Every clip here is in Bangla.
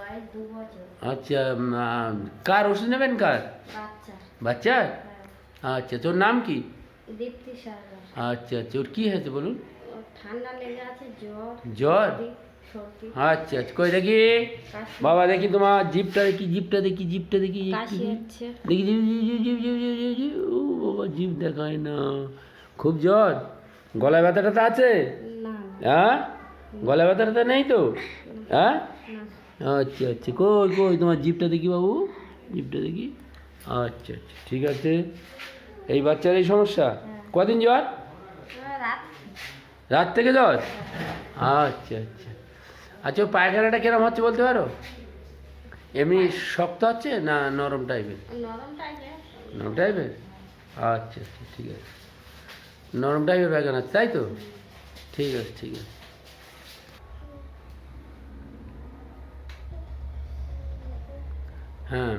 বয়স 2 বছর। আচ্ছা, কার ওষুধ নেবেন? কার? বাচ্চার। বাচ্চার? হ্যাঁ। আচ্ছা, তোর নাম কি? দীপ্তি সরকার। আচ্ছা আচ্ছা, ওর কি হয়েছে বলুন? ওর ঠান্ডা লেগে আছে, জ্বর। জ্বর? সর্দি। আচ্ছা আচ্ছা, কই দেখি কাশি। বাবা, দেখি তোমার জিভটা দেখি, জিভটা দেখি, জিভটা দেখি একটু কাশি দেখি। হচ্ছে। দেখি জিভ জিভ জিভ জিভ জিভ জিভ জিভ জিভ। ও বাবা, জিভ দেখায় না। খুব জ্বর? গলায় ব্যথাটা তো আছে? না। হ্যাঁ, গলায় ব্যথাটা নেই তো? হ্যাঁ, না। আচ্ছা আচ্ছা, কই কই তোমার জিভটা দেখি বাবু, জিভটা দেখি। আচ্ছা আচ্ছা, ঠিক আছে। এই বাচ্চার এই সমস্যা? কদিন জ্বর? রাত। রাত থেকে জ্বর? আচ্ছা আচ্ছা আচ্ছা, ও পায়খানাটা কিরম হচ্ছে বলতে পারো? এমনি শক্ত হচ্ছে না নরম টাইপের? নরম টাইপের। নরম টাইপের? আচ্ছা আচ্ছা, ঠিক আছে। নরম টাইপের পায়খানা আছে, তাই তো? ঠিক আছে ঠিক আছে। হ্যাঁ,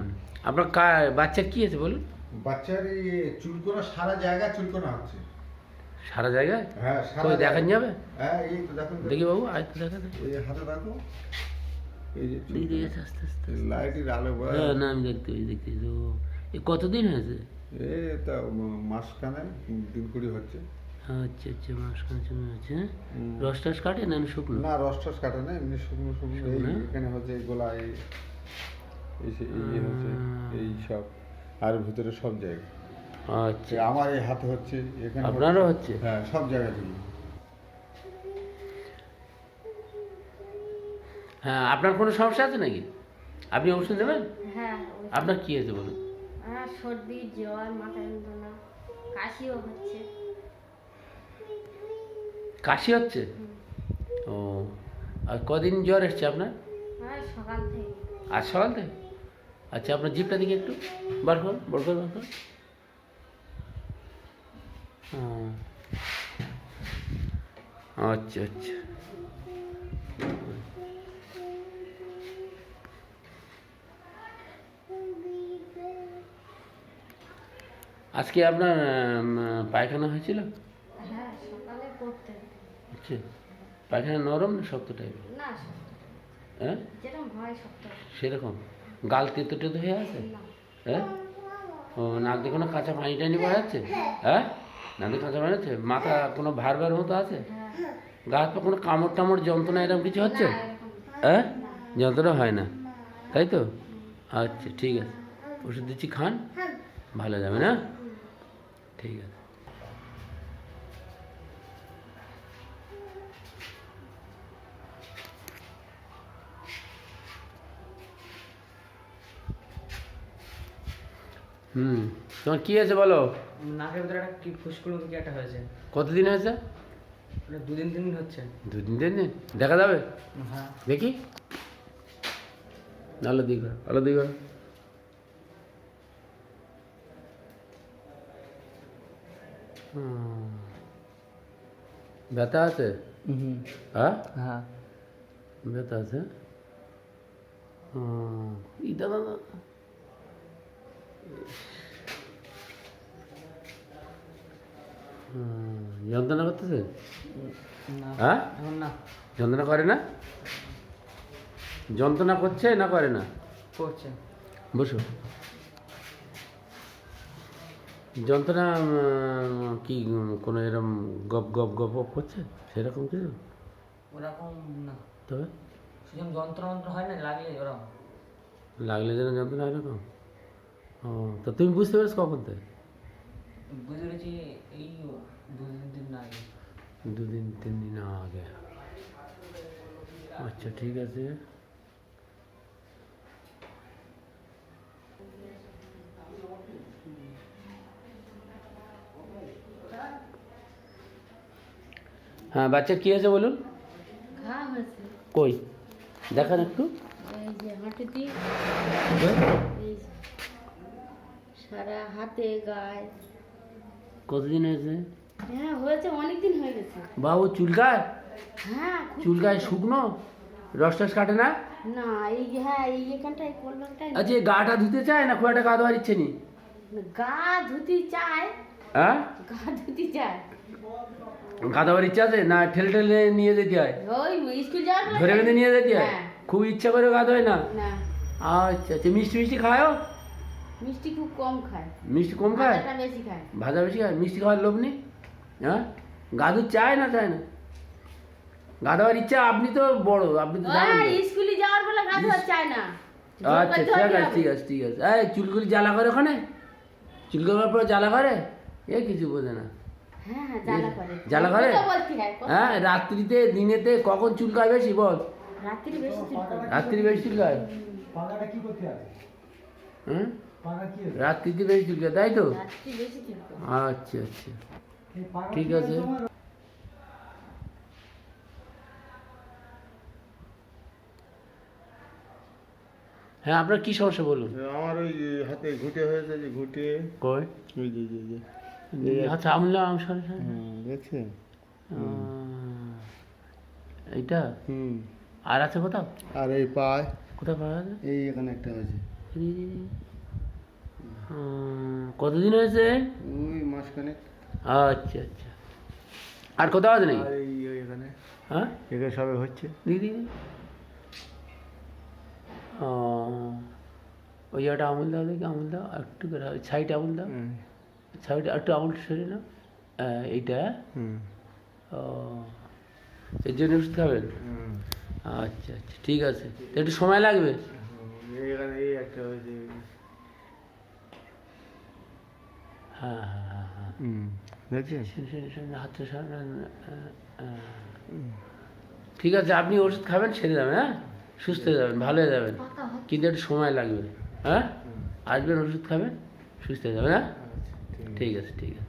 আপনার বাচ্চার কী আছে বলুন? বাচ্চার এই চুলকোনা, সারা জায়গায় চুলকোনা হচ্ছে। সারা জায়গায়? হ্যাঁ, সারা কই দেখান জায়গায়। যাবে? হ্যাঁ, এই তো দেখুন। দেখি বাবু, আয় তো দেখা দেখি। এই যে হাতে দেখো, এই যে দেখি দেখি, আস্তে আস্তে আস্তে। লাইটের আলো। হ্যাঁ, না আমি দেখতে দেখতে তো। এ কতদিন হয়েছে? এই তা মাসখানে দিন কুড়ি হচ্ছে। আচ্ছা আচ্ছা, মাসখানে সময় আছে। হ্যাঁ, হুম। রস টস কাটে না শুকনো? না, রস টস কাটে না, এমনি শুকনো শুকনো। এই শুকনো? এখানে হচ্ছে এই গোলা, এই এই হচ্ছে এই সব, আর ভিতরে সব জায়গায়। আচ্ছা, আমার এই হাতে হচ্ছে, এখানে আপনারও হচ্ছে? হ্যাঁ, সব জায়গায় দিল। হ্যাঁ, আপনার কোনো সমস্যা আছে নাকি? আপনি ওষুধ নেবেন? হ্যাঁ। আপনার কী হয়েছে বলুন? সর্দি, জ্বর, মাথা যন্ত্রণা, কাশিও হচ্ছে। কাশি হচ্ছে? ও, আর কদিন জ্বর এসছে আপনার? সকাল থেকে। আজ সকাল থেকে? আচ্ছা, আপনার জিভটা দিকে একটু বার করুন, বার করুন, বার করুন। ও, আচ্ছা আচ্ছা। আজকে আপনার পায়খানা হয়েছিল? হ্যাঁ, সকালে করতে। আচ্ছা, পায়খানা নরম না শক্ত টাইপের? না, হ্যাঁ, যেরকম হয় শক্ত। সেরকম? গাল তেতো টেতো হয়ে আছে? না। হ্যাঁ, ও, নাক দিয়ে কোনো কাঁচা পানি টানি পাওয়া যাচ্ছে? হ্যাঁ, নাক দিয়ে কাঁচা পানি হচ্ছে? মাথা কোনো ভার ভার মতো আছে? হ্যাঁ। গা হাত পা কোনো কামড় টামড় যন্ত্রণা এরকম কিছু হচ্ছে? না, এরকম। হ্যাঁ, যন্ত্রণা হয় না, তাই তো? আচ্ছা, ঠিক আছে, ওষুধ দিচ্ছি, খান, ভালো যাবে না? ঠিক আছে। তোমার কি আছে বলো? নাকের ভিতরে একটা কি ফুসকুড়ি কি একটা হয়েছে। কতদিন হয়েছে? ওটা 2 দিন 3 দিন হচ্ছে। 2 দিন 3 দিন? দেখা যাবে? হ্যাঁ। দেখি, আলো দিক, আলো দিক। ব্যথা আছে? হ্যাঁ, হ্যাঁ। ব্যথা আছে। দাদা, যন্ত্রণা করতেছে? না, হ্যাঁ, এখন না। যন্ত্রণা করে না? যন্ত্রণা করছে না করে না? করছে। বসো। যন্ত্রণা কি কোনো এরকম গপ গপ গপ গপ করছে সেরকম কিছু? ওরকম না, তবে সেরকম যন্ত্র হয় না, লাগলে ওরকম। লাগলে যেন যন্ত্রণা এরকম? ও, তো তুমি বুঝতে পেরেছো কখন থেকে? বুঝে পেরেছি এই 2 দিন 3 দিন আগে। 2 দিন 3 দিন আগে? আচ্ছা, ঠিক আছে। হ্যাঁ, বাচ্চা কী আছে বলুন? ঘা হয়েছে। কই দেখান একটু। এই যে হাঁটুতে, এই যে সারা হাতে, গায়ে। কতদিন হয়েছে? হ্যাঁ, হয়েছে, অনেকদিন হয়ে গেছে। বাবু চুলকায়? হ্যাঁ, চুলকায় শুকনো? রস টস কাটে না? না, এই হ্যাঁ, এই এখানটায় কোলবানটায় আচ্ছা, এই গাটা ধুতে চায় না খুব একটা গা ধোয়ার ইচ্ছে নেই? গা ধুতি চায়। হ্যাঁ, গা ধুতি চায়। গা ধোয়ার ইচ্ছা আছে না? ঠেলে ঠেলে নিয়ে যেতে হয়? ওই স্কুল যাওয়ার ধরে বেঁধে নিয়ে যেতে হয়? হ্যাঁ। খুব ইচ্ছা করে গা ধোয় না? না, আচ্ছা আচ্ছা, মিষ্টি মিষ্টি খায়ও? মিষ্টি খুব কম খায়, মিষ্টি কম খায়, ভাজাটা বেশি খায়। ভাজা বেশি খায়, মিষ্টি খাওয়ার লোভ নেই? হ্যাঁ, গা ধুতে চায় না চায় না? গা দেওয়ার ইচ্ছা, আপনি তো বড়, আপনি তো জানেন ওই তো। স্কুলে যাওয়ার বেলা গা ধোয়া চায় না। আচ্ছা ঠিক আছে ঠিক আছে ঠিক আছে। এই চুলগুলি জ্বালা করে ওখানে? চুল করার পর জ্বালা করে? এ কিছু বোঝে না। হ্যাঁ হ্যাঁ, জ্বালা করে। জ্বালা করে? কথা বলতে হয়, কথা। হ্যাঁ, রাত্রিতে দিনেতে কখন চুলকায় বেশি বল? রাত্রি বেশি চুল করে। রাত্রি বেশি চুলকায়? পাখাটা কি করতে আছে? হুম, পাখা কি আছে? রাত্রিতে বেশি চুলকায় তাই তো? রাত্রি বেশি চুল করে। আচ্ছা আচ্ছা, এই পাখা ঠিক কি আছে। তোমার? হ্যাঁ, আপনার কি সমস্যা বলুন? আমার ওই হাতে ঘুটে হয়েছে, যে ঘুটে কই? ওই যে আচ্ছা, আমলাম সরে সরে। দেখছেন? এইটা হুম। আর আছে কোথাও? আর এই পায়, কোথায় পাওয়া যায়? এই এখানে একটা হয়েছে, কতদিন হয়েছে? ওই মাসখানেক। আচ্ছা আচ্ছা, আর কোথাও আছে নাকি? আর এই ওই এখানে, হ্যাঁ, এখানে সবে হচ্ছে। দিদি, ও, ওই একটা আমুল দাও দেখি, আমুল দাও একটু করে, সাইড আমুল দাও, সাইড একটু আমুল সরে নাও। এইটা, হুম। ও, এর জন্য ওষুধ খাবেন? আচ্ছা আচ্ছা, ঠিক আছে, তো একটু সময় লাগবে। এই এখানে এই একটা হয়েছে। হ্যাঁ হ্যাঁ হ্যাঁ হ্যাঁ, দেখছেন? হাতটা ঠিক আছে, আপনি ওষুধ খাবেন, সেরে যাবেন, হ্যাঁ, সুস্থ হয়ে যাবেন, ভালো হয়ে যাবেন, কিন্তু একটু সময় লাগবে। হ্যাঁ, আসবেন, ওষুধ খাবেন, সুস্থ হয়ে যাবেন। হ্যাঁ, ঠিক আছে ঠিক আছে।